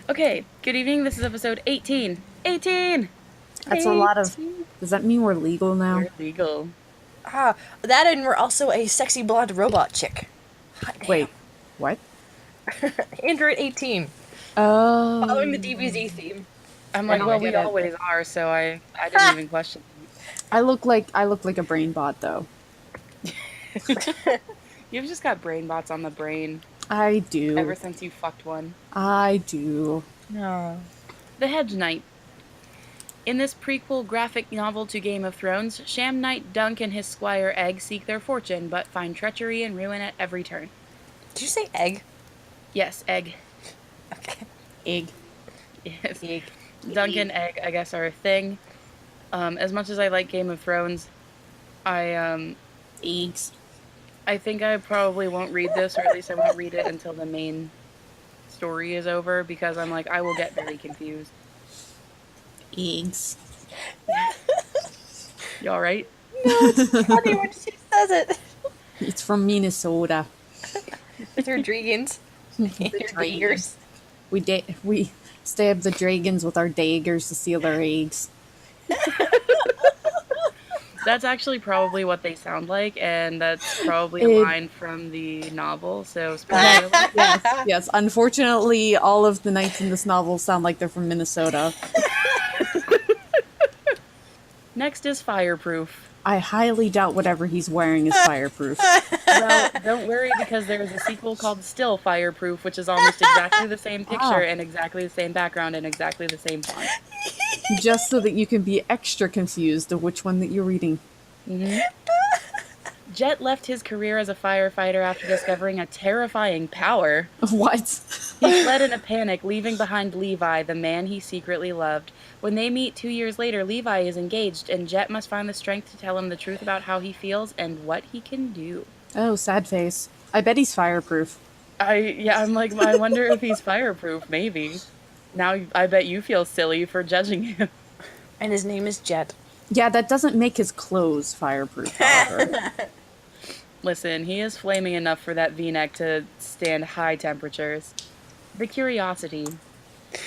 Okay, good evening. This is episode 18. 18! That's a lot of... Does that mean we're legal now? We're legal. That and we're also a sexy blonde robot chick. Hot damn. Wait, what? Android 18. Oh. Following the DBZ theme. I'm like, And well, I we get it. always are, so I didn't even question I look like a brain bot, though. it. You've just got brain bots on the brain I do. ever since you fucked one. I do. No. The Hedge Knight. In this prequel graphic novel to Game of Thrones, Sham Knight Dunk and his squire Egg seek their fortune, but find treachery and ruin at every turn. Did you say egg? Yes, Egg. Okay. Egg. Yes. Egg. Dunk and Egg, I guess, are a thing. As much as I like Game of Thrones, Eggs. I think I probably won't read this, or at least I won't read it until the main story is over, because I'm like, I will get very confused. Eggs. You alright? No, it's funny when she says it. It's from Minnesota. With her dragons. And her daggers. We stab the dragons with our daggers to steal their eggs. That's actually probably what they sound like, and that's probably a line from the novel, so spoiler alert. Yes. Unfortunately, all of the knights in this novel sound like they're from Minnesota. Next is Fireproof. I highly doubt whatever he's wearing is fireproof. Well, don't worry, because there is a sequel called Still Fireproof, which is almost exactly the same picture and exactly the same background and exactly the same font. Just so that you can be extra confused of which one that you're reading. Mm-hmm. Jet left his career as a firefighter after discovering a terrifying power. What? He fled in a panic, leaving behind Levi, the man he secretly loved. When they meet 2 years later, Levi is engaged, and Jet must find the strength to tell him the truth about how he feels and what he can do. Oh, sad face. I bet he's fireproof. I'm like, I wonder if he's fireproof, maybe. Now I bet you feel silly for judging him. And his name is Jet. Yeah, that doesn't make his clothes fireproof, however. Listen, he is flaming enough for that V-neck to stand high temperatures. The Curiosity.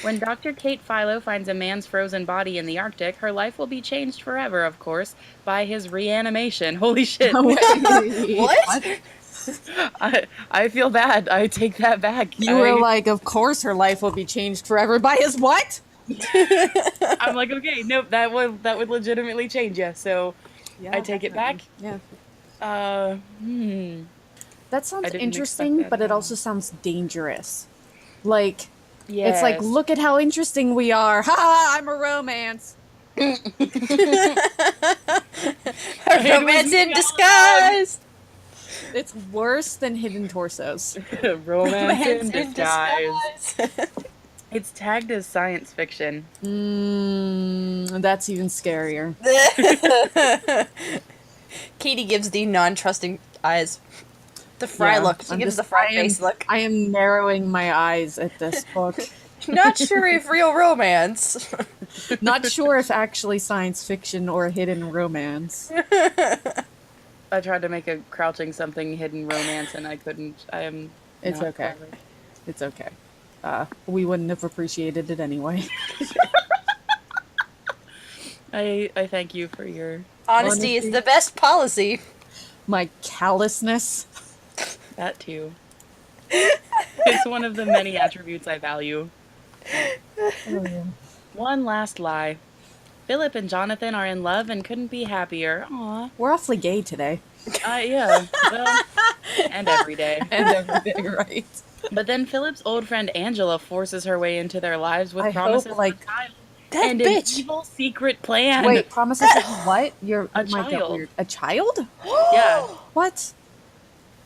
When Dr. Kate Philo finds a man's frozen body in the Arctic, her life will be changed forever, of course, by his reanimation. Holy shit. What? I feel bad. I take that back. You were like, of course her life will be changed forever by his what? I'm like, okay, nope, that would legitimately change you, so Yeah, I take it back. Yeah. I That sounds didn't interesting, expect that but at it all. also sounds dangerous. Like, Yes. it's like, look at how interesting we are. Ha ha, I'm a romance. Romance in disguise. It's worse than hidden torsos. Romance in disguise. It's tagged as science fiction. That's even scarier. Katie gives the non-trusting eyes. The fry Yeah, look. She gives the fry face look. I am narrowing my eyes at this book. Not sure if real romance. Not sure if actually science fiction or hidden romance. I tried to make a crouching something hidden romance and I couldn't. I am. It's not okay. clever. It's okay. We wouldn't have appreciated it anyway. I thank you for your Honesty is the best policy. My callousness. that too. It's one of the many attributes I value. One last lie. Philip and Jonathan are in love and couldn't be happier. Aw. We're awfully gay today. Yeah. Well, and every day. And everything, right? But then Philip's old friend Angela forces her way into their lives with I promises hope, like, of a child That and bitch. an evil secret plan. Wait, promises of what? You're A might get child. weird. A child? Yeah, What?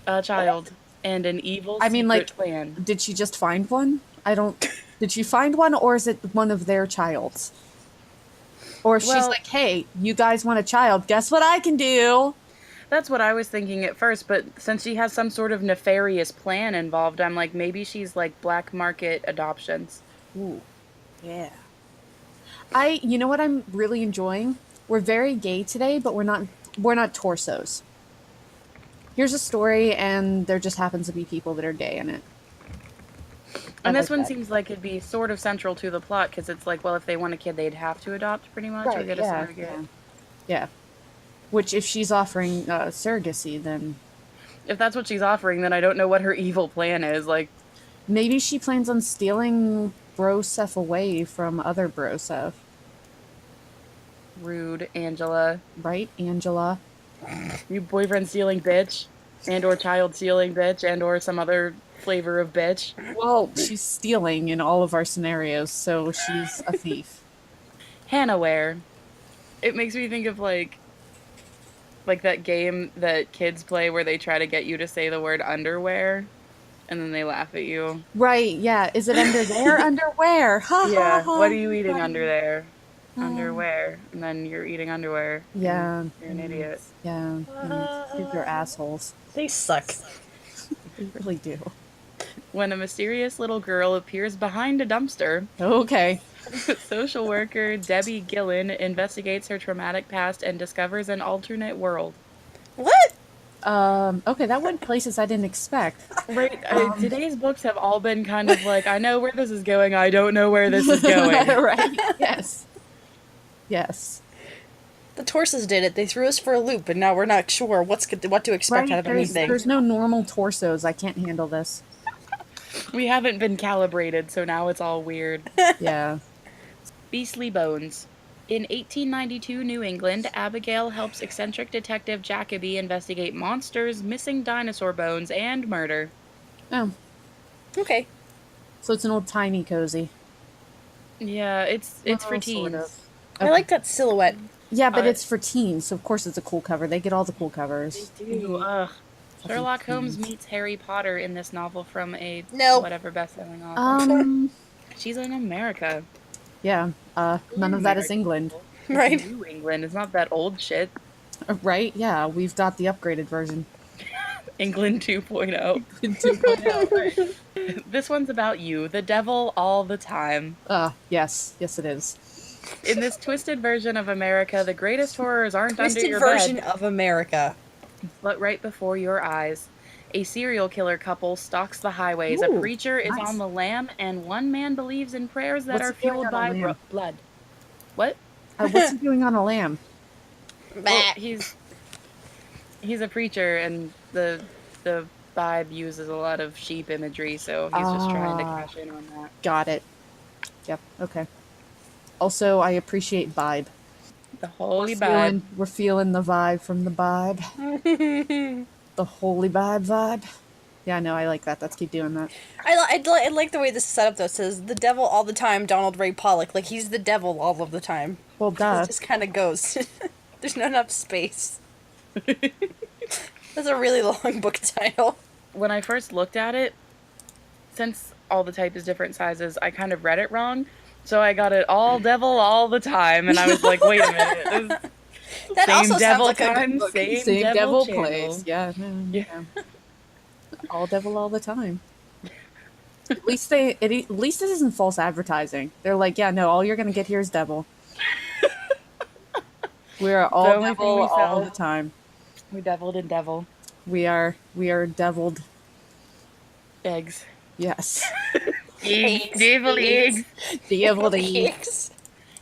a child and an evil I mean, secret like, plan. did she just find one? I don't... Did she find one, or is it one of their childs? Or she's Well- like, hey, you guys want a child, guess what I can do? That's what I was thinking at first, but since she has some sort of nefarious plan involved, I'm like, maybe she's like black market adoptions. Ooh. Yeah. You know what I'm really enjoying? We're very gay today, but we're not torsos. Here's a story, and there just happens to be people that are gay in it. And this like one that. seems like it'd be sort of central to the plot, because it's like, well, if they want a kid, they'd have to adopt, pretty much, or Right, get a yeah, surrogate. yeah. Which, if she's offering surrogacy, then If that's what she's offering, then I don't know what her evil plan is. Like, maybe she plans on stealing Broseph away from other Broseph. rude, Angela. Right, Angela? You boyfriend stealing bitch, and or child stealing bitch, and or some other flavor of bitch. Well, she's stealing in all of our scenarios, so she's a thief. Hannahware. It makes me think of like that game that kids play where they try to get you to say the word underwear, and then they laugh at you. Right, yeah. Is it under there? Underwear. Ha Yeah. ha ha. What are you eating under Right. there? Underwear. And then you're eating underwear. and Yeah. You're an idiot. Yeah. Kids are assholes. They suck. They really do. When a mysterious little girl appears behind a dumpster, Okay. social worker Debbie Gillen investigates her traumatic past and discovers an alternate world. What? Okay, that went places I didn't expect. Right. Today's books have all been kind of like, I know where this is going, I don't know where this is going. Right? Yes. Yes. The Torsos did it. They threw us for a loop, and now we're not sure what to expect out of anything. There's no normal torsos. I can't handle this. We haven't been calibrated, so now it's all weird. Yeah. Beastly Bones. In 1892 New England, Abigail helps eccentric detective Jacoby investigate monsters, missing dinosaur bones, and murder. Oh, Okay. so it's an old timey cozy. Yeah, it's for Well, sort teens. of. I like that silhouette. Yeah, but I- it's for teens, so of course it's a cool cover. They get all the cool covers. Dude, ugh. Fucking Sherlock Holmes teens. meets Harry Potter in this novel from a No. whatever best-selling author. She's in America. Yeah. None of that is England. It's Right. New England. It's not that old shit. Right? Yeah, we've got the upgraded version. England 2.0. This one's about you, the devil all the time. Yes. Yes, it is. In this twisted version of America, the greatest horrors aren't under Twisted your version bed, of America. but right before your eyes. A serial killer couple stalks the highways. A Ooh, preacher is nice. on the lam, and one man believes in prayers that What's are he doing fueled on by a lam? blood. What? What's he doing on a lamb? Well, he's a preacher, and the vibe uses a lot of sheep imagery, so he's just trying to cash in on that. Got it. Yep. Okay. Also, I appreciate vibe. The holy vibe. We're feeling the vibe from the vibe. The holy vibe. Yeah, no, I like that. Let's keep doing that. I like the way this is set up, though. It says, the devil all the time, Donald Ray Pollock. Like, he's the devil all of the time. Well, duh. It just kind of goes. There's not enough space. That's a really long book title. When I first looked at it, since all the type is different sizes, I kind of read it wrong. So I got it all devil all the time, and I was like, wait a minute. That Same also sounds devil like a good time, book. same devil channel. plays. Yeah. Yeah. All devil all the time. At least this isn't false advertising. They're like, yeah, no, all you're gonna get here is devil. We are all The only thing devil we all sell. the time. We deviled and devil. We are deviled. Eggs. Yes. Eggs. Deviled eggs. Deviled Eggs.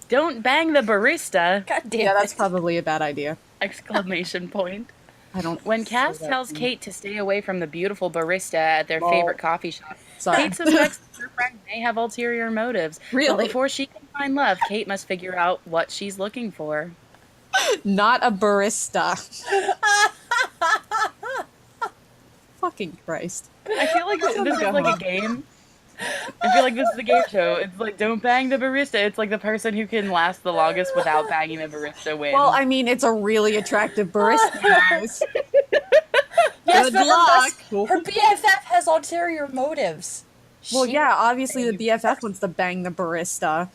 Don't bang the barista! God damn Yeah, that's it. probably a bad idea. Exclamation point. I don't. When Cass say that tells thing. Kate to stay away from the beautiful barista at their Well, favorite coffee shop, Sorry. Kate suspects that her friend may have ulterior motives. Really? But before she can find love, Kate must figure out what she's looking for. Not a barista. Fucking Christ. I feel like this is go like a home. game. I feel like this is a game show. It's like, don't bang the barista. It's like the person who can last the longest without banging the barista wins. Well, I mean, it's a really attractive barista, guys. Yes, Good but luck. her BFF has ulterior motives. Well, She- yeah, obviously the BFF wants to bang the barista.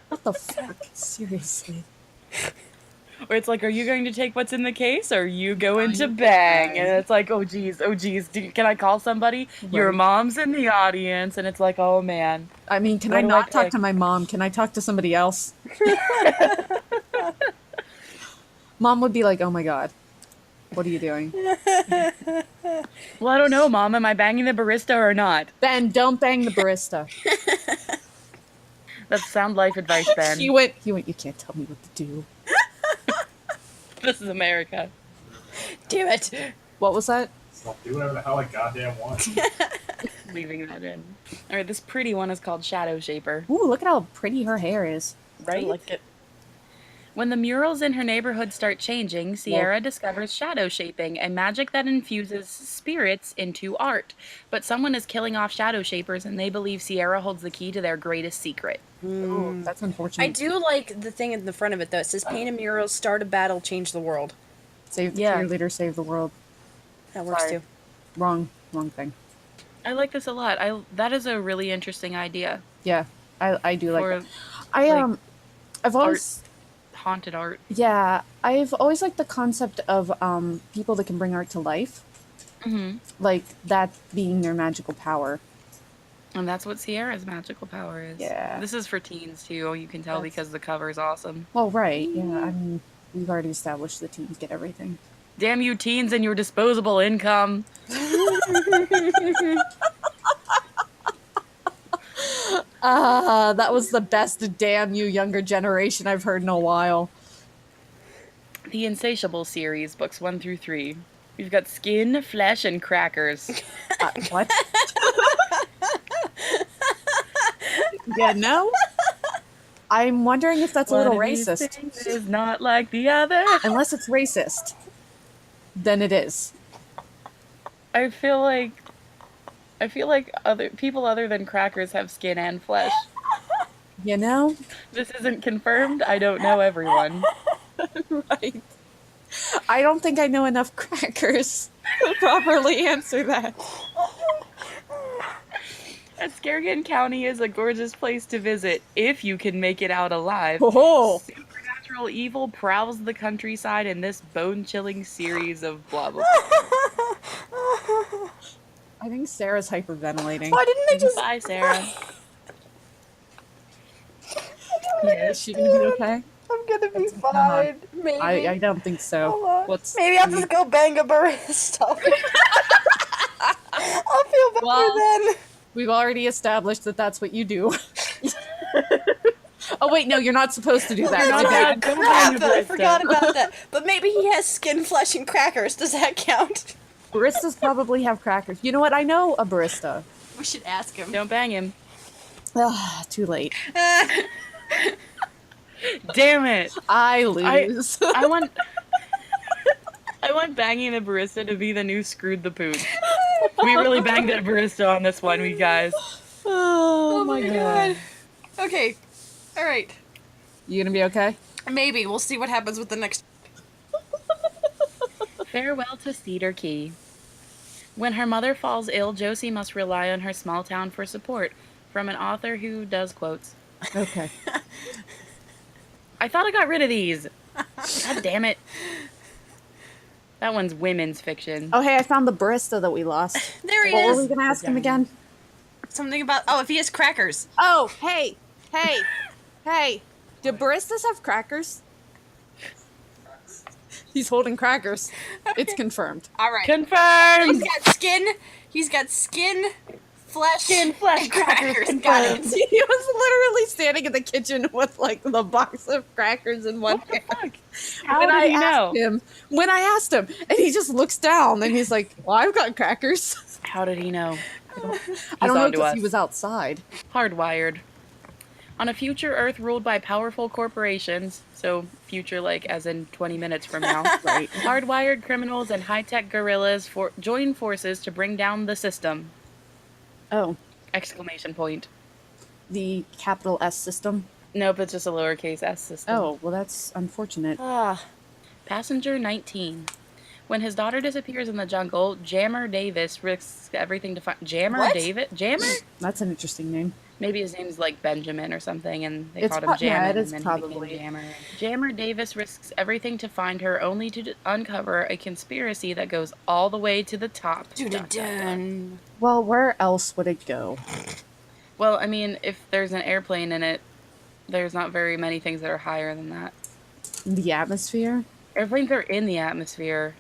What the fuck? Seriously. Or it's like, are you going to take what's in the case, or are you going to bang? And it's like, oh geez, can I call somebody? Your Right. mom's in the audience, and it's like, oh man. I mean, can What I do I not talk pick? to my mom? Can I talk to somebody else? Mom would be like, oh my god. What are you doing? Well, I don't know, Mom. Am I banging the barista or not? Ben, don't bang the barista. That's sound life advice, Ben. He went, you can't tell me what to do. This is America. Damn it. What was that? I'll do whatever the hell I goddamn want. Leaving that in. All right, this pretty one is called Shadow Shaper. Ooh, look at how pretty her hair is. Right? I like it. When the murals in her neighborhood start changing, Sierra discovers shadow shaping, a magic that infuses spirits into art. But someone is killing off shadow shapers, and they believe Sierra holds the key to their greatest secret. Ooh, that's unfortunate. I do like the thing in the front of it, though. It says, paint a mural, start a battle, change the world. Save the Yeah. cheerleader, save the world. That works, Sorry. too. Wrong thing. I like this a lot. That is a really interesting idea. Yeah, I do like For, that. I've art. always Haunted art. yeah, I've always liked the concept of people that can bring art to life, Mm-hmm. like that being their magical power. And that's what Sierra's magical power is. Yeah. This is for teens, too. You can tell That's- because the cover is awesome. Well, right, yeah. I mean, we've already established the teens get everything. Damn you teens and your disposable income. That was the best damn you younger generation I've heard in a while. The Insatiable series, books 1 through 3. We've got skin, flesh, and crackers. What? Yeah, no? I'm wondering if that's a little One of these racist. things is not like the other. Unless it's racist, then it is. I feel like other people other than crackers have skin and flesh. You know? This isn't confirmed. I don't know everyone. Right. I don't think I know enough crackers to properly answer that. Skaragan County is a gorgeous place to visit if you can make it out alive. Oh, Supernatural evil prowls the countryside in this bone-chilling series of blah blah. I think Sarah's hyperventilating. Why didn't they just... Bye, Sarah. Yeah, is she gonna be okay? I'm gonna be What's going on? fine. Maybe. I don't think so. Hold on. What's Maybe I'll just go bang a barista. I'll feel better Well- then. We've already established that that's what you do. Oh wait, no, you're not supposed to do that. Not My bad. bad. Don't Crap, bang a I barista. forgot about that. But maybe he has skin, flesh, and crackers. Does that count? Baristas probably have crackers. You know what? I know a barista. We should ask him. Don't bang him. Too late. Damn it. I lose. I want banging the barista to be the new screwed the pooch. We really banged that barista on this one, we guys. Oh my god. Okay. All right. You gonna be okay? Maybe. We'll see what happens with the next... Farewell to Cedar Key. When her mother falls ill, Josie must rely on her small town for support. From an author who does quotes. Okay. I thought I got rid of these. God damn it. That one's women's fiction. Oh hey, I found the barista that we lost. There he What were is. we gonna ask him again? Something about... Oh, if he has crackers. Oh, hey, hey. Do baristas have crackers? He's holding crackers. It's confirmed. All right. Confirmed! He's got skin, flesh, Skin, flesh, crackers, Got it. He was literally standing in the kitchen with like the box of crackers in one What the hand. fuck? How did he know? When I asked him, and he just looks down and he's like, "Well, I've got crackers." How did he know? I don't know on to because us. he was outside. Hardwired. On a future Earth ruled by powerful corporations, so future like as in 20 minutes from now, Right. hardwired criminals and high-tech guerrillas join forces to bring down the system! Oh, Exclamation point. the capital S system. Nope, it's just a lowercase s system. Oh, well, that's unfortunate. Passenger 19. When his daughter disappears in the jungle, Jammer Davis risks everything to find... Jammer What? Davis? Jammer? That's an interesting name. Maybe his name's like Benjamin or something, and they It's called him pro- yeah, Jammer, it is and then he probably. became Jammer. Jammer Davis risks everything to find her, only to uncover a conspiracy that goes all the way to the top. Dun-dun-dun. Well, where else would it go? Well, I mean, if there's an airplane in it, there's not very many things that are higher than that. The atmosphere? Airplanes are in the atmosphere.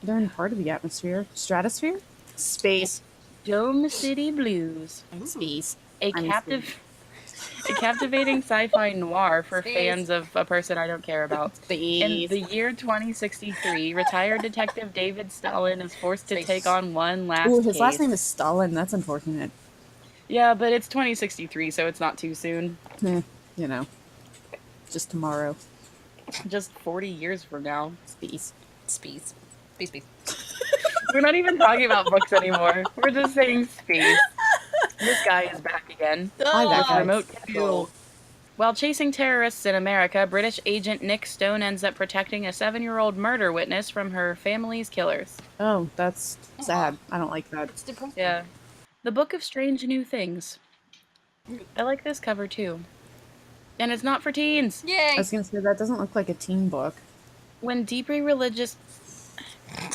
They're in part of the atmosphere. Stratosphere? Space. Dome City Blues. Space. A I'm captivating sci-fi noir for Space. fans of a person I don't care about. In Space. the year 2063, retired detective David Stalin is forced to Space. take on one last Ooh, his case. last name is Stalin. That's unfortunate. Yeah, but it's 2063, so it's not too soon. You know. Just tomorrow. Just 40 years from now. Space. Space. Space. Space. We're not even talking about books anymore. We're just saying space. This guy is back again. Hi, that With guy. remote control. While chasing terrorists in America, British agent Nick Stone ends up protecting a 7-year-old murder witness from her family's killers. Oh, that's sad. I don't like that. It's depressing. Yeah. The Book of Strange New Things. I like this cover too. And it's not for teens. Yay! I was gonna say that doesn't look like a teen book. When deeply religious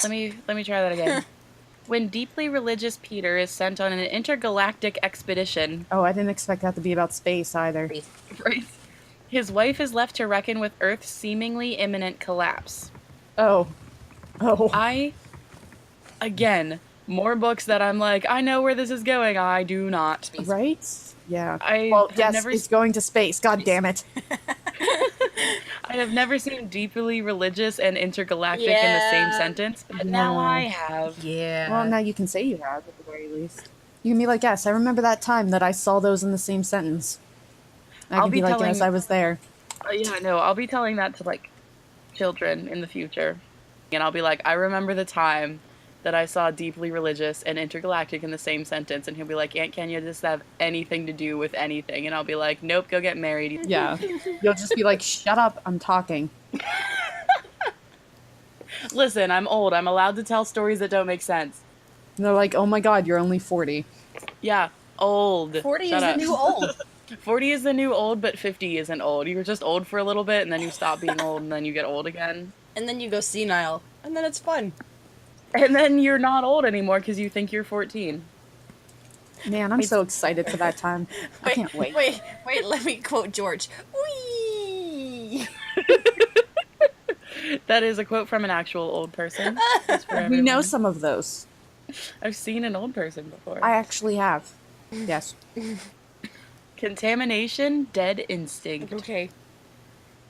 Let me try that again. When deeply religious Peter is sent on an intergalactic expedition, Oh, I didn't expect that to be about space either. right? His wife is left to reckon with Earth's seemingly imminent collapse. Oh. Again, more books that I'm like, I know where this is going. I do not. Right? Yeah. I Well, have yes, never it's going to space. God damn it. I have never seen deeply religious and intergalactic in the same Yeah. sentence, but now No. I have. Yeah. Well, now you can say you have, at the very least. You can be like, yes, I remember that time that I saw those in the same sentence. I I'll can be be like, telling- yes, I was there. Yeah, no, I'll be telling that to like children in the future. And I'll be like, I remember the time that I saw deeply religious and intergalactic in the same sentence. And he'll be like, Aunt Kenya, does this have anything to do with anything? And I'll be like, nope, go get married. Yeah. You'll just be like, shut up, I'm talking. Listen, I'm old. I'm allowed to tell stories that don't make sense. And they're like, oh my god, you're only 40. Yeah, old. 40 Shut is up. the new old. 40 is the new old, but 50 isn't old. You're just old for a little bit, and then you stop being old, and then you get old again. And then you go senile. And then it's fun. And then you're not old anymore because you think you're 14. Man, I'm so excited for that time. I can't wait. Wait, let me quote George. Whee! That is a quote from an actual old person. Just for We know everyone. some of those. I've seen an old person before. I actually have. Yes. Contamination, dead instinct. Okay.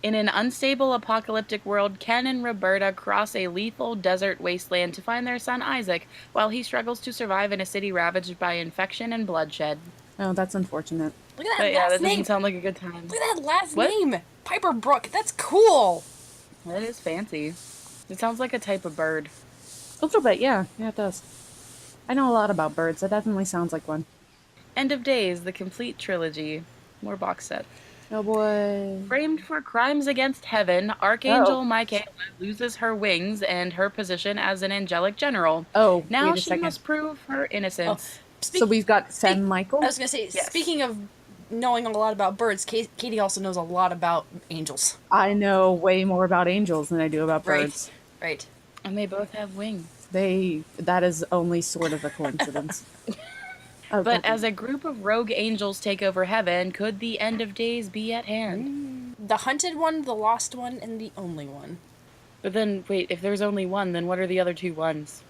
In an unstable apocalyptic world, Ken and Roberta cross a lethal desert wasteland to find their son Isaac, while he struggles to survive in a city ravaged by infection and bloodshed. Oh, that's unfortunate. Look at that But yeah, last that name. doesn't sound like a good time. Look at that last What? name. Piper Brook. That's cool. That is fancy. It sounds like a type of bird. A little bit, yeah. Yeah, it does. I know a lot about birds. That definitely sounds like one. End of Days, the complete trilogy. More box set. Oh boy. Framed for crimes against heaven, Archangel Oh. Michaela loses her wings and her position as an angelic general. Oh, Now wait a she second. must prove her innocence. So we've got Fen Michael. I was gonna say, Yes. speaking of knowing a lot about birds, Katie also knows a lot about angels. I know way more about angels than I do about Right. birds. Right. And they both have wings. That is only sort of a coincidence. Oh, But okay. as a group of rogue angels take over heaven, could the end of days be at hand? The hunted one, the lost one, and the only one. But then, wait, if there's only one, then what are the other two ones?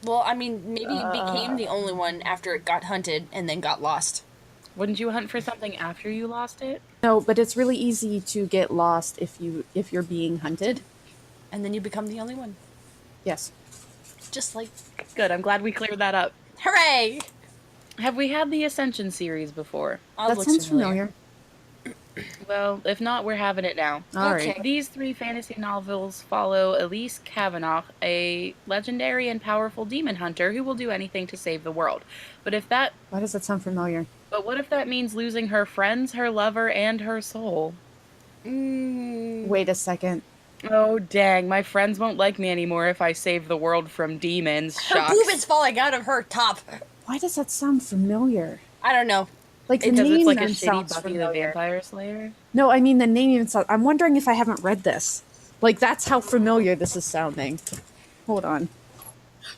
Well, I mean, maybe it became the only one after it got hunted and then got lost. Wouldn't you hunt for something after you lost it? No, but it's really easy to get lost if you're being hunted. And then you become the only one. Yes. Just like, Good, I'm glad we cleared that up. hooray! Have we had the Ascension series before? That sounds familiar. Well, if not, we're having it now. All right. Okay. These three fantasy novels follow Elise Kavanaugh, a legendary and powerful demon hunter who will do anything to save the world. But Why does that sound familiar? what if that means losing her friends, her lover, and her soul? Wait a second. Oh dang, my friends won't like me anymore if I save the world from demons. Her Shucks. boob is falling out of her top. Why does that sound familiar? I don't know. Like the Because name it's like a even shitty sounds Buffy the familiar. Vampire Slayer. No, I mean the name even sounds. I'm wondering if I haven't read this. Like that's how familiar this is sounding. Hold on.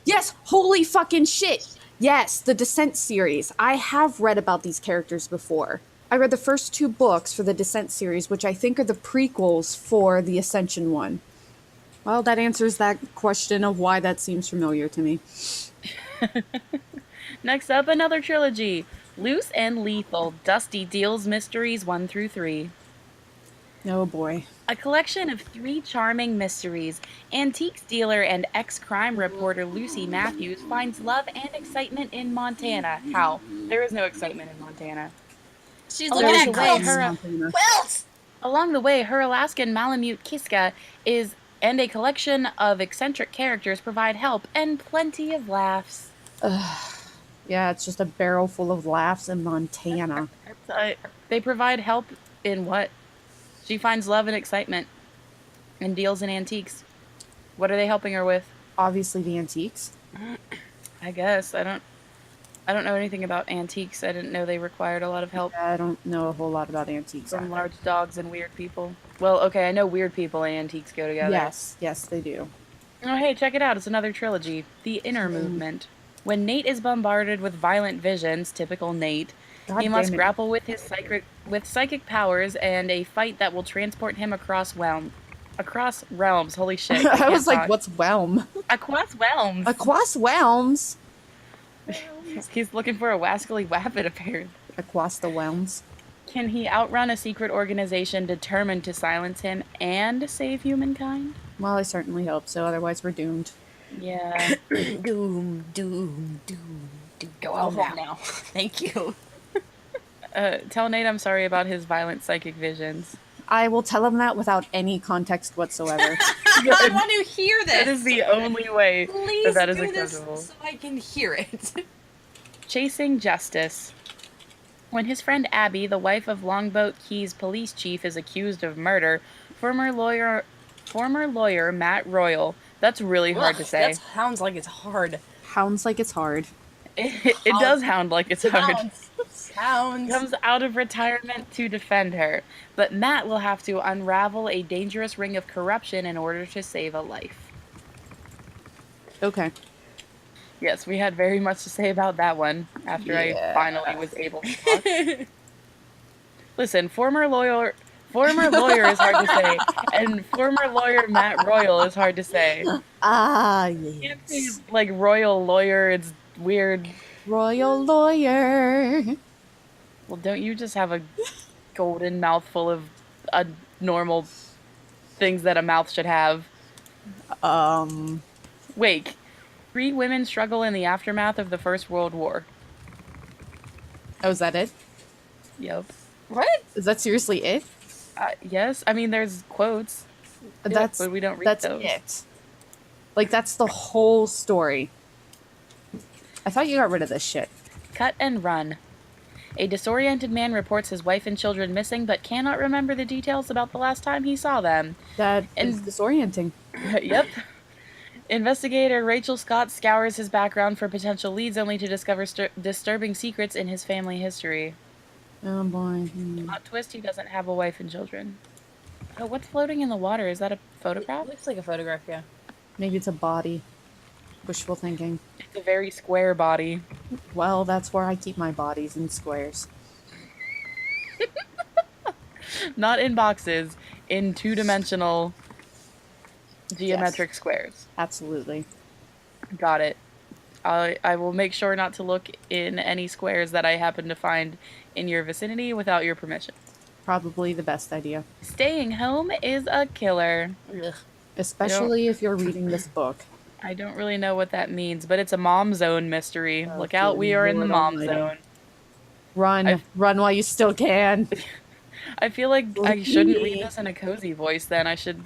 Yes, holy fucking shit. Yes, the Descent series. I have read about these characters before. I read the first 2 books for the Descent series, which I think are the prequels for the Ascension one. Well, that answers that question of why that seems familiar to me. Next up, another trilogy. Loose and Lethal, Dusty Deals Mysteries 1 through 3. Oh boy. A collection of 3 charming mysteries. Antiques dealer and ex-crime reporter Lucy Matthews finds love and excitement in Montana. How? There is no excitement in Montana. She's Along looking the at way, quilts. her Montana. Quilts! Along the way, her Alaskan Malamute Kiska and a collection of eccentric characters provide help and plenty of laughs. Yeah, it's just a barrel full of laughs in Montana. They provide help in what? She finds love and excitement and deals in antiques. What are they helping her with? Obviously the antiques. I guess. I don't know anything about antiques. I didn't know they required a lot of help I don't know a whole lot about antiques. from either. large dogs and weird people. Well, okay, I know weird people and antiques go together. Yes, they do. Oh, hey, check it out. It's another trilogy. The Inner Movement. When Nate is bombarded with violent visions, typical Nate, God he must damn it. grapple with his psychic powers and a fight that will transport him across realms. Holy shit. I was can't like, talk. what's whelm? Across realms. Aquas whelms? He's looking for a wascally wappet, apparently. Aquas the whelms. Can he outrun a secret organization determined to silence him and save humankind? Well, I certainly hope so, otherwise we're doomed. Yeah. Doom, doom, doom, doom. Go home now. Thank you. Tell Nate I'm sorry about his violent psychic visions. I will tell him that without any context whatsoever. I want to hear this. That is the only way Please that is do this acceptable. so I can hear it. Chasing Justice. When his friend Abby, the wife of Longboat Key's police chief, is accused of murder, former lawyer Matt Royal, that's really hard to say. That sounds like it's hard. Sounds like it's hard. It does sound like it's hard. Sounds. Comes out of retirement to defend her, but Matt will have to unravel a dangerous ring of corruption in order to save a life. Okay. Yes, we had very much to say about that one after I finally was able to talk. Listen, former lawyer is hard to say, and former lawyer Matt Royal is hard to say. Ah, Can't say, yes. like, royal lawyer, it's weird. Royal lawyer. Well, don't you just have a golden mouthful of normal things that a mouth should have? Wait. 3 women struggle in the aftermath of the First World War. Oh, is that it? Yep. What? Is that seriously it? Yes. I mean, there's quotes. That's but we don't read that's those. it. Like, that's the whole story. I thought you got rid of this shit. Cut and run. A disoriented man reports his wife and children missing, but cannot remember the details about the last time he saw them. That And- is disorienting. Yep. Investigator Rachel Scott scours his background for potential leads, only to discover disturbing secrets in his family history. Oh boy. Plot twist: he doesn't have a wife and children. Oh, what's floating in the water? Is that a photograph? It looks like a photograph, yeah. Maybe it's a body. Wishful thinking. It's a very square body. Well, that's where I keep my bodies, in squares. Not in boxes, in 2-dimensional geometric squares. Absolutely. Got it. I will make sure not to look in any squares that I happen to find in your vicinity without your permission. Probably the best idea. Staying home is a killer. Ugh. Especially if you're reading this book. I don't really know what that means, but it's a mom zone mystery. Oh, Look out, we good are in the Lord mom almighty. zone. Run. Run while you still can. I feel like I shouldn't read this in a cozy voice then. I should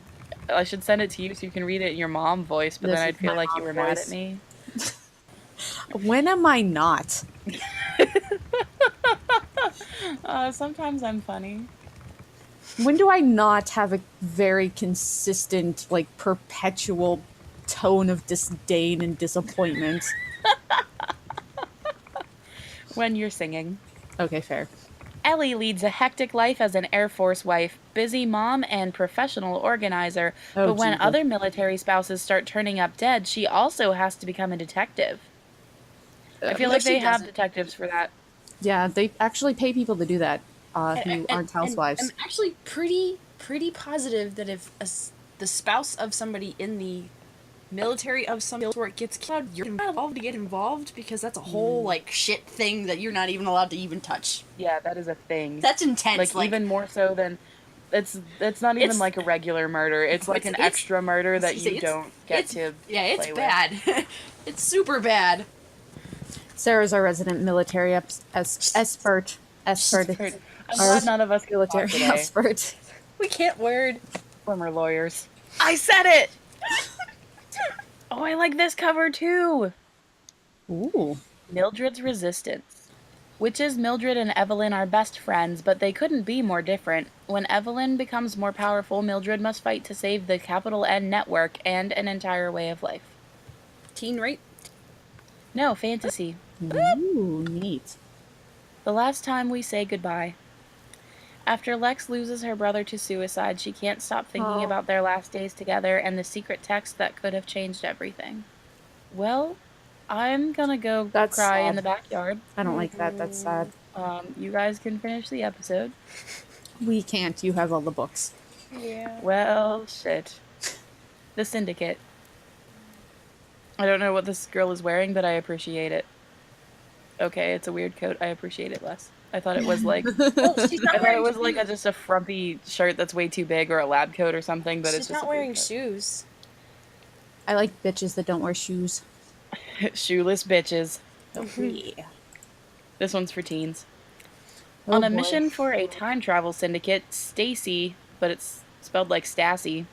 send it to you so you can read it in your mom voice, but This then is I'd feel my like you mom were mad voice. at me. When am I not? Sometimes I'm funny. When do I not have a very consistent, like, perpetual tone of disdain and disappointment? When you're singing. Okay, fair. Ellie leads a hectic life as an Air Force wife, busy mom, and professional organizer. Oh, but when Jesus. other military spouses start turning up dead, she also has to become a detective. I feel No, like she they have doesn't. detectives for that. Yeah, they actually pay people to do that, who aren't housewives. I'm actually pretty positive that if the spouse of somebody in the military of some where it gets killed, you're not allowed to get involved because that's a whole like shit thing that you're not even allowed to even touch. Yeah, that is a thing. That's intense. Like even more so than it's not even It's- like a regular murder. It's like an extra murder that you don't get to it's play bad. It's super bad. Sarah's our resident military expert. with. I'm glad none of us can talk Military today. expert. We can't word. Former lawyers. I said it! Oh, I like this cover too! Ooh. Mildred's Resistance. Witches Mildred and Evelyn are best friends, but they couldn't be more different. When Evelyn becomes more powerful, Mildred must fight to save the capital N network and an entire way of life. Teen rape? No, fantasy. Ooh, neat. The last time we say goodbye. After Lex loses her brother to suicide, she can't stop thinking about their last days together and the secret text that could have changed everything. Well, I'm gonna go That's cry in sad. the backyard. I don't like that. That's sad. You guys can finish the episode. We can't. You have all the books. Yeah. Well, shit. The Syndicate. I don't know what this girl is wearing, but I appreciate it. Okay, it's a weird coat. I appreciate it less. I thought it was like Oh, she's I not thought wearing it was like just a frumpy shirt that's way too big or a lab coat or something, but She's it's just not a weird wearing coat. shoes. I like bitches that don't wear shoes. Shoeless bitches. Yeah. This one's for teens. Oh, On a boy. mission for a time travel syndicate, Stacy, but it's spelled like Stassi.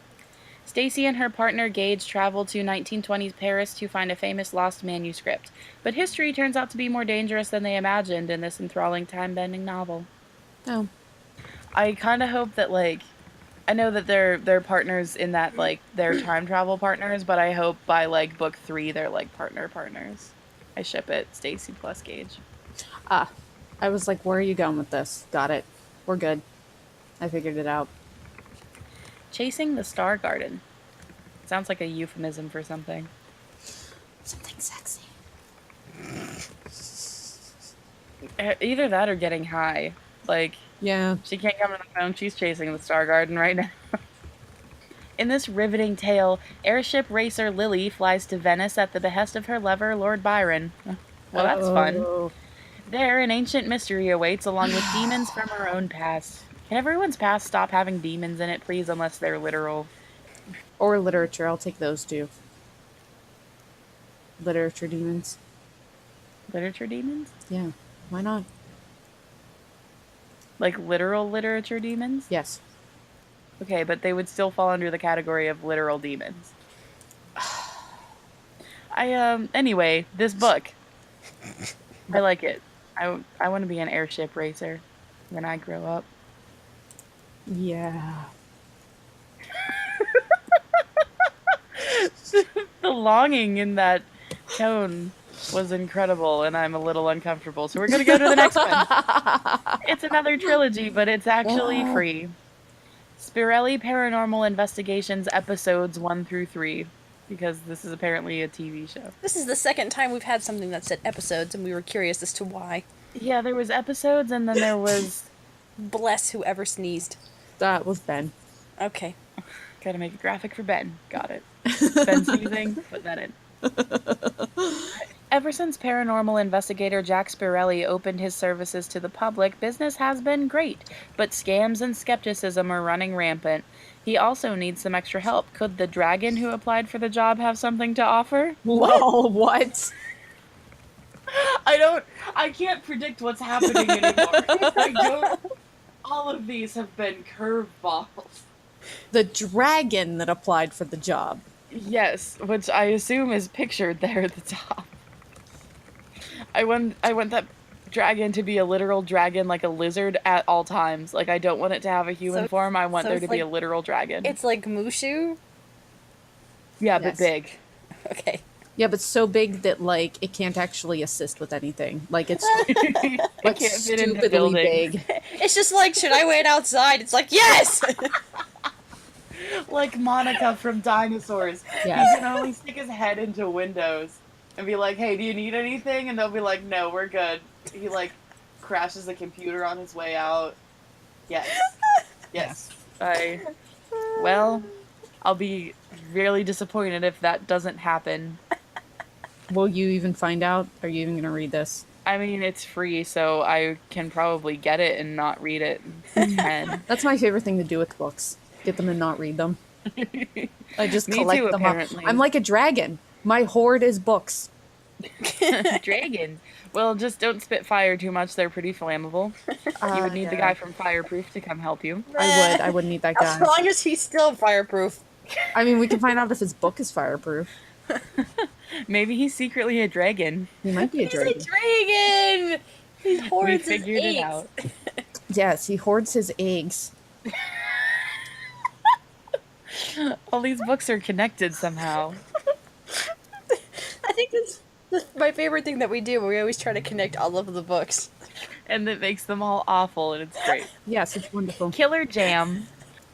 Stacy and her partner Gage travel to 1920s Paris to find a famous lost manuscript. But history turns out to be more dangerous than they imagined in this enthralling time-bending novel. Oh. I kind of hope that, like, I know that they're partners in that, like, they're time travel partners, but I hope by, like, book 3 they're, like, partners. I ship it. Stacy plus Gage. Ah. I was like, where are you going with this? Got it. We're good. I figured it out. Chasing the Star Garden. Sounds like a euphemism for something. Something sexy. Either that or getting high. Like, Yeah. she can't come to the phone. She's chasing the Star Garden right now. In this riveting tale, airship racer Lily flies to Venice at the behest of her lover, Lord Byron. Well, that's fun. Oh. There, an ancient mystery awaits along with demons from her own past. Can everyone's past stop having demons in it, please, unless they're literal? Or literature. I'll take those two. Literature demons. Literature demons? Yeah. Why not? Like literal literature demons? Yes. Okay, but they would still fall under the category of literal demons. Anyway, this book. I like it. I want to be an airship racer when I grow up. Yeah. The longing in that tone was incredible, and I'm a little uncomfortable. So we're going to go to the next one. It's another trilogy, but it's actually free. Spirelli Paranormal Investigations episodes 1 through 3, because this is apparently a TV show. This is the second time we've had something that said episodes, and we were curious as to why. Yeah, there was episodes, and then there was... Bless whoever sneezed. That was Ben. Okay. Gotta make a graphic for Ben. Got it. Ben sneezing, put that in. Ever since paranormal investigator Jack Spirelli opened his services to the public, business has been great, but scams and skepticism are running rampant. He also needs some extra help. Could the dragon who applied for the job have something to offer? Whoa, what? I can't predict what's happening anymore. All of these have been curveballs. The dragon that applied for the job. Yes, which I assume is pictured there at the top. I want that dragon to be a literal dragon, like a lizard at all times. Like, I don't want it to have a human So- form. I want so there it's to be a like- literal dragon. It's like Mushu? Yeah, Yes. but big. Okay. Yeah, but so big that, like, it can't actually assist with anything. Like, it's It like can't fit in the stupidly building. big. It's just like, should I wait outside? It's like, yes! Like Monica from Dinosaurs. Yes. He can only stick his head into windows and be like, hey, do you need anything? And they'll be like, no, we're good. He, like, crashes the computer on his way out. Yes. Yes. Well, I'll be really disappointed if that doesn't happen. Will you even find out? Are you even going to read this? I mean, it's free, so I can probably get it and not read it. It's 10. That's my favorite thing to do with books. Get them and not read them. I just Me collect too, them up. apparently. I'm like a dragon. My hoard is books. Dragon. Well, just don't spit fire too much. They're pretty flammable. You would need the guy from Fireproof to come help you. I would need that As guy. long as he's still fireproof. I mean, we can find out if his book is fireproof. Maybe he's secretly a dragon. He might be a He's a dragon. dragon! He hoards We his figured it eggs. out. Yes, he hoards his eggs. All these books are connected somehow. I think that's my favorite thing that we do. We always try to connect all of the books. And it makes them all awful, and it's great. Yes, it's wonderful. Killer Jam.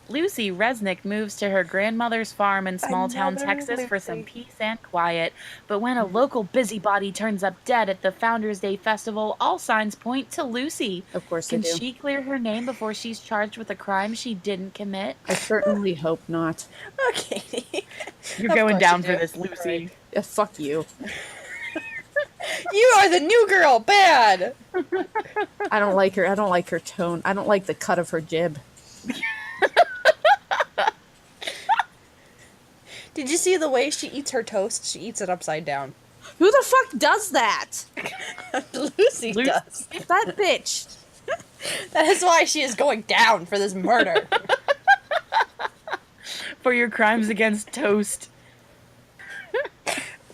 Lucy Resnick moves to her grandmother's farm in small town Another Texas for some Lucy. peace and quiet. But when a local busybody turns up dead at the Founders Day festival, all signs point to Lucy. Of course they Can do. she clear her name before she's charged with a crime she didn't commit? I certainly hope not. Okay. You're Of going course down you for do. this, Lucy. Fuck you. You are the new girl. Bad. I don't like her. I don't like her tone. I don't like the cut of her jib. Did you see the way she eats her toast? She eats it upside down. Who the fuck does that? Lucy Lucy. does. That bitch. That is why she is going down for this murder. For your crimes against toast.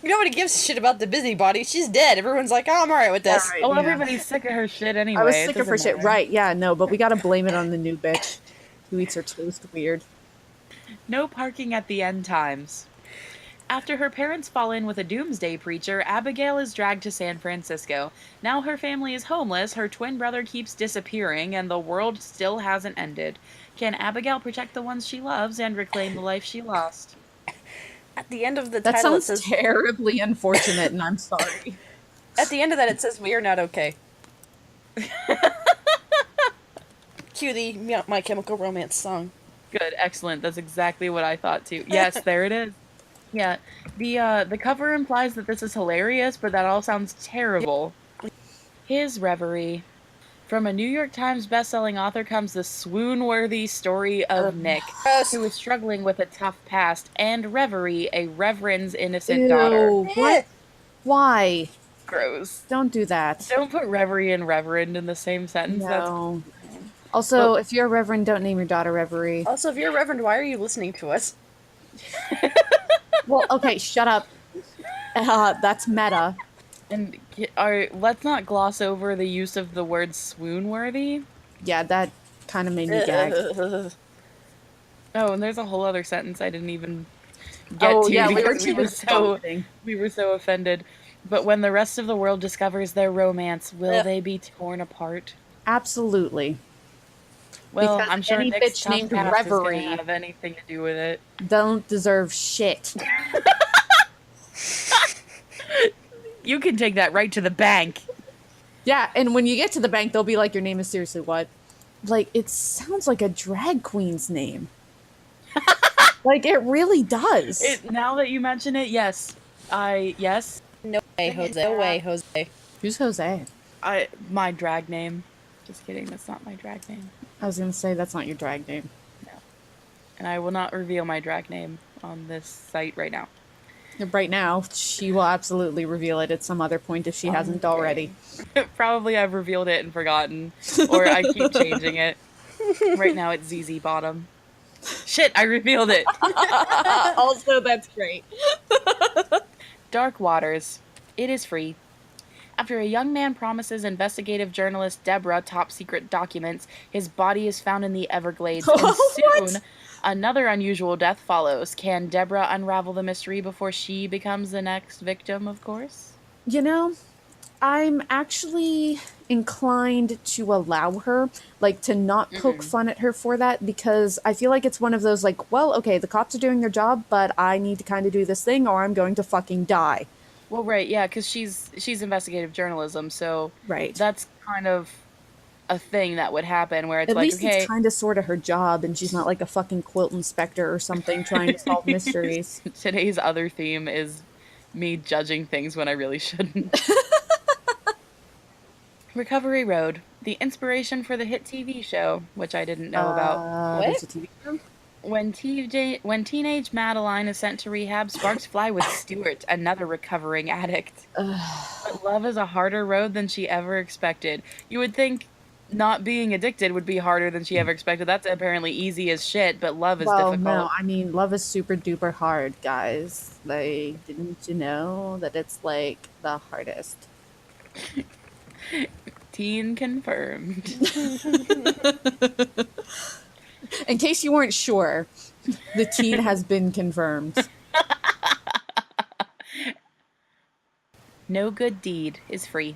Nobody gives a shit about the busybody. She's dead. Everyone's like, oh, I'm alright with this. Alright. Oh, Yeah. everybody's sick of her shit anyway. I was It sick of her doesn't shit. matter. Right, yeah, no, but we gotta blame it on the new bitch who eats her toast weird. No parking at the end times. After her parents fall in with a doomsday preacher, Abigail is dragged to San Francisco. Now her family is homeless, her twin brother keeps disappearing, and the world still hasn't ended. Can Abigail protect the ones she loves and reclaim the life she lost? At the end of the That title, it sounds says, terribly unfortunate, and I'm sorry. at the end of that, it says, we are not okay. Cue the My Chemical Romance song. Good, excellent. That's exactly what I thought too. Yes, there it is. Yeah, the cover implies that this is hilarious, but that all sounds terrible. His Reverie. From a New York Times bestselling author comes the swoon-worthy story of Nick, Gross. who is struggling with a tough past, and Reverie, a reverend's innocent daughter. Ew, what? Why? Gross. Don't do that. Don't put Reverie and Reverend in the same sentence. No. Also, if you're a reverend, don't name your daughter Reverie. Also, if you're a reverend, why are you listening to us? Well, okay, shut up. That's meta. And let's not gloss over the use of the word swoon-worthy. Yeah, that kind of made me gag. Oh, and there's a whole other sentence I didn't even get Oh, to yeah, because we we were so offended. But when the rest of the world discovers their romance, will Ugh. they be torn apart? Absolutely. Well, Because I'm sure any Nick's bitch tough named past is gonna Reverie- have anything to do with it. Don't deserve shit. You can take that right to the bank. Yeah, and when you get to the bank, they'll be like, your name is seriously what? Like, it sounds like a drag queen's name. Like, it really does. Now that you mention it, yes. Yes. No way, Jose. No way, Jose. Who's Jose? My drag name. Just kidding, that's not my drag name. I was gonna say, that's not your drag name. And I will not reveal my drag name on this site right now. Right now, she will absolutely reveal it at some other point if she hasn't already. Probably I've revealed it and forgotten. Or I keep changing it. Right now it's ZZ Bottom. Shit, I revealed it. Also, that's great. Dark Waters. It is free. After a young man promises investigative journalist Deborah top secret documents, his body is found in the Everglades, and What? soon another unusual death follows. Can Deborah unravel the mystery before she becomes the next victim, of course? You know, I'm actually inclined to allow her, like, to not poke fun at her for that, because I feel like it's one of those, like, well, okay, the cops are doing their job, but I need to kind of do this thing or I'm going to fucking die. Well, right, yeah, because she's investigative journalism, so Right. that's kind of a thing that would happen where it's At like, least okay, it's kind of sort of her job, and she's not like a fucking quilt inspector or something trying to solve mysteries. today's other theme is me judging things when I really shouldn't. Recovery Road, the inspiration for the hit TV show, which I didn't know about. There's a TV show? When teenage Madeline is sent to rehab, sparks fly with Stuart, another recovering addict. But love is a harder road than she ever expected. You would think not being addicted would be harder than she ever expected. That's apparently easy as shit, but love is Well, difficult. no, I mean, love is super duper hard, guys. Like, didn't you know that it's like the hardest? Teen confirmed. In case you weren't sure, the teen has been confirmed. No good deed is free.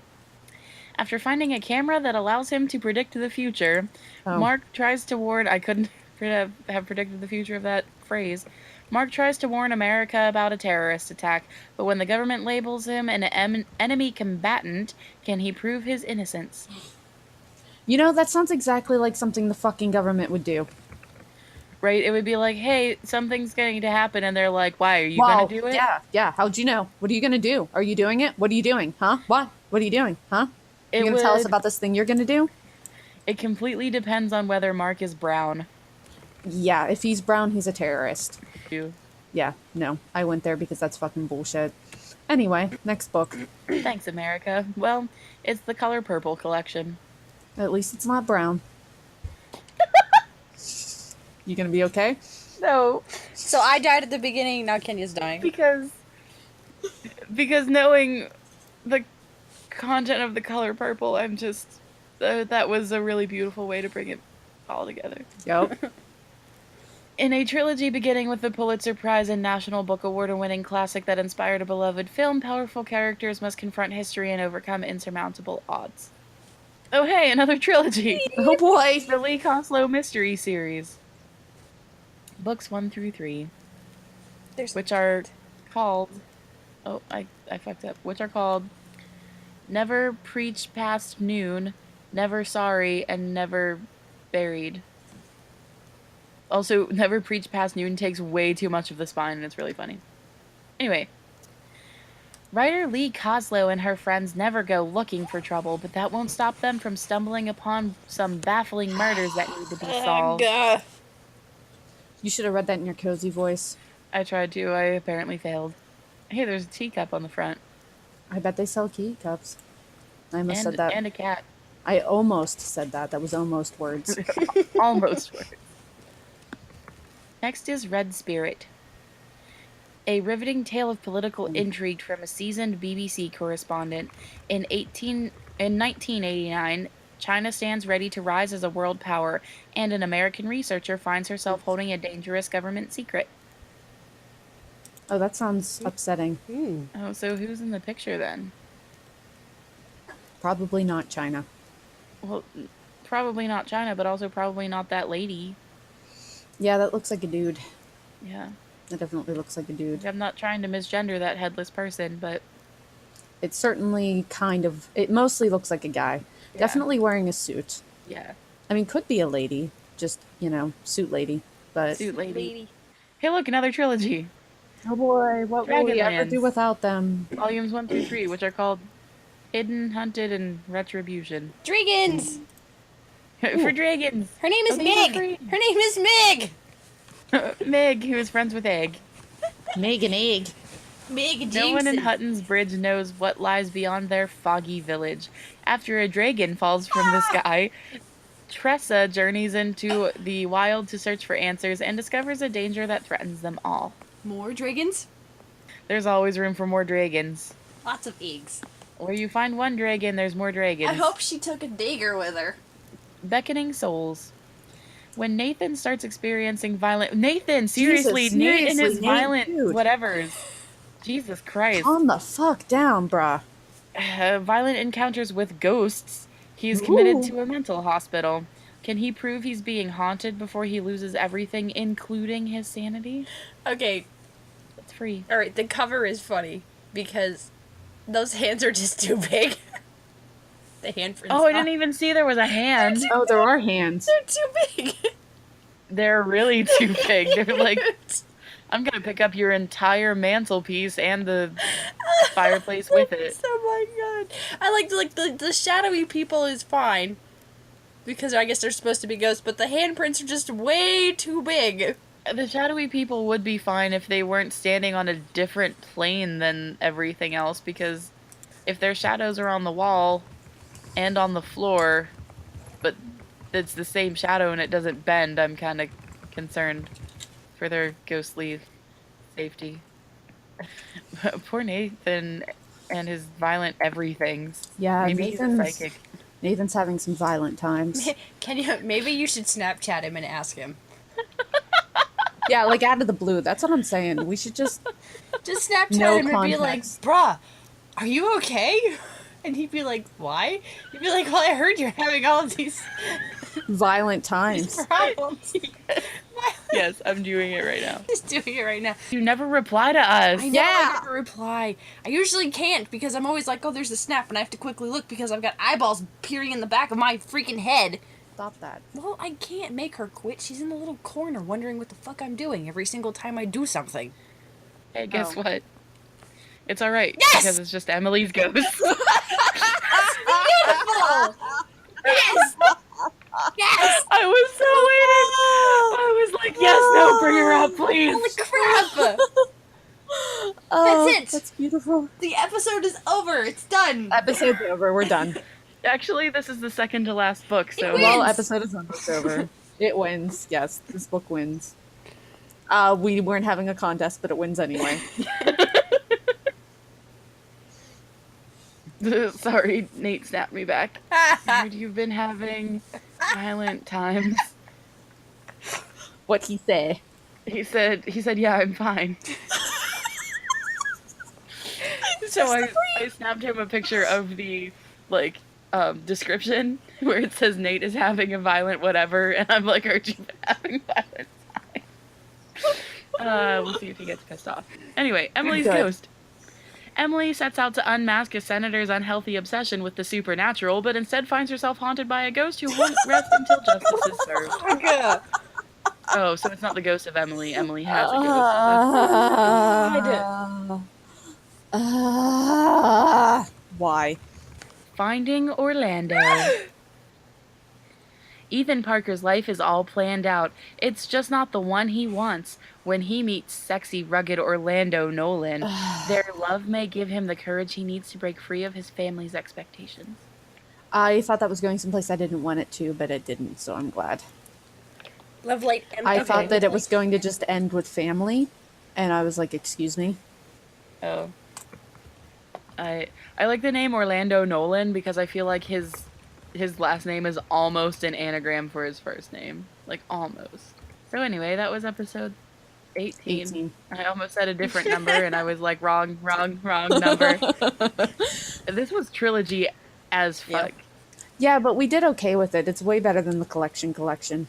After finding a camera that allows him to predict the future, Oh. Mark tries to warn... I couldn't have predicted the future of that phrase. Mark tries to warn America about a terrorist attack, but when the government labels him an enemy combatant, can he prove his innocence? You know, that sounds exactly like something the fucking government would do. Right? It would be like, hey, something's going to happen, and they're like, why, are you going to do it? Yeah. How'd you know? What are you going to do? Are you doing it? What are you doing? Huh? What? What are you doing? Huh? It You going to tell us would- about this thing you're going to do? It completely depends on whether Mark is brown. Yeah, if he's brown, he's a terrorist. You. Yeah, no. I went there because that's fucking bullshit. Anyway, next book. Thanks, America. Well, it's the Color Purple collection. At least it's not brown. You gonna be okay? No, So I died at the beginning, now Kenya's dying. because knowing the content of the Color Purple, I'm just that was a really beautiful way to bring it all together. Yep. In a trilogy beginning with the Pulitzer Prize and National Book Award-winning classic that inspired a beloved film, powerful characters must confront history and overcome insurmountable odds. Oh hey, another trilogy! Oh boy. The Lee Koslow Mystery Series. Books 1 through 3. There's Which are called... Oh, I fucked up. Which are called Never Preach Past Noon, Never Sorry, and Never Buried. Also, Never Preach Past Noon takes way too much of the spine, and it's really funny. Anyway. Writer Lee Koslow and her friends never go looking for trouble, but that won't stop them from stumbling upon some baffling murders that need to be solved. You should have read that in your cozy voice. I tried to, I apparently failed. Hey, there's a teacup on the front. I bet they sell key cups. I almost said that. And a cat. I almost said that. That was almost words. Almost worked. Next is Red Spirit. A riveting tale of political intrigue from a seasoned BBC correspondent. In 1989, China stands ready to rise as a world power, and an American researcher finds herself holding a dangerous government secret. Oh, that sounds upsetting. Oh, so who's in the picture then? Probably not China. Well, probably not China, but also probably not that lady. Yeah, that looks like a dude. Yeah. That definitely looks like a dude. I'm not trying to misgender that headless person, but It's certainly it mostly looks like a guy. Yeah. Definitely wearing a suit. yeah. I mean, could be a lady. Just, suit lady. But, Suit lady. Hey, look, another trilogy. oh boy, what will we ever Dragonlance. do without them? Volumes 1 through 3, which are called Hidden, Hunted, and Retribution. Dragons! For dragons! Her name is Oh, these are Meg! free. Her name is Meg! Meg, who is friends with Egg. Megan Egg. Meg No one in Jinxon. Hutton's Bridge knows what lies beyond their foggy village. After a dragon falls from the sky, Tressa journeys into the wild to search for answers and discovers a danger that threatens them all. More dragons? There's always room for more dragons. Lots of eggs. Where you find one dragon, there's more dragons. I hope she took a dagger with her. Beckoning Souls. When Nathan starts experiencing violent... Nathan! Seriously! Jesus, Nate and his seriously, Nate, violent dude. whatevers. Jesus Christ. Calm the fuck down, bruh. Violent encounters with ghosts. He's committed Ooh. to a mental hospital. Can he prove he's being haunted before he loses everything, including his sanity? Okay, It's free. alright, the cover is funny because those hands are just too big. the handprints. Oh, I didn't even see there was a hand. Oh, there are hands. They're too big. They're really too big. They're like, I'm gonna pick up your entire mantelpiece and the fireplace with it. Oh my god! I like the shadowy people is fine because I guess they're supposed to be ghosts, but the handprints are just way too big. The shadowy people would be fine if they weren't standing on a different plane than everything else, because if their shadows are on the wall and on the floor, but it's the same shadow and it doesn't bend, I'm kind of concerned for their ghostly safety. Poor Nathan and his violent everythings. Yeah, Maybe he's a Nathan's, psychic. Nathan's having some violent times. Maybe you should Snapchat him and ask him. Yeah, like out of the blue. That's what I'm saying. We should just Snapchat No him and be like, context. bruh, are you okay? And he'd be like, why? He'd be like, well, I heard you're having all of these violent times. problems. Yes, I'm doing it right now. Just doing it right now. You never reply to us. I know I never reply. I usually can't because I'm always like, oh, there's a snap, and I have to quickly look because I've got eyeballs peering in the back of my freaking head. Stop that. Well, I can't make her quit. She's in the little corner wondering what the fuck I'm doing every single time I do something. Hey, guess Oh. what? It's alright, Yes! because it's just Emily's ghost. Beautiful! Yes! Yes! I was so waiting. I was like, yes, no, bring her up, please. Holy crap! Oh, That's it. That's beautiful. The episode is over. It's done. Episode's over. We're done. Actually, this is the second to last book, so... It Well, wins. episode is almost over. It wins. Yes, this book wins. We weren't having a contest, but it wins anyway. Sorry, Nate snapped me back. I heard you've been having violent times. What he say? He said, yeah, I'm fine. So I snapped him a picture of the, like, description where it says Nate is having a violent whatever, and I'm like, aren't you having violent time? We'll see if he gets pissed off. Anyway, Emily's Good. ghost. Emily sets out to unmask a senator's unhealthy obsession with the supernatural, but instead finds herself haunted by a ghost who won't rest until justice is served. Oh, so it's not the ghost of Emily. Emily has a ghost. Why? Finding Orlando. Ethan Parker's life is all planned out. It's just not the one he wants. When he meets sexy, rugged Orlando Nolan, their love may give him the courage he needs to break free of his family's expectations. I thought that was going someplace I didn't want it to, but it didn't, so I'm glad. Love light. I thought that it was going to just end with family, and I was like, excuse me? Oh. I like the name Orlando Nolan because I feel like his last name is almost an anagram for his first name. Like, almost. So anyway, that was episode 18. I almost said a different number, and I was like, wrong number. This was trilogy as fuck. Yeah, but we did okay with it. It's way better than the collection.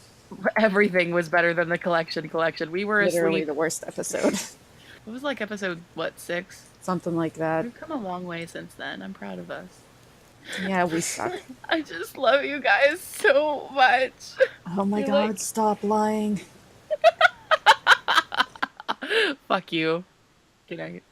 Everything was better than the collection. We were Literally asleep. the worst episode. It was like episode, 6? Something like that. We've come a long way since then. I'm proud of us. Yeah, we suck. I just love you guys so much. Oh my You're god, like- stop lying. Fuck you. Good night.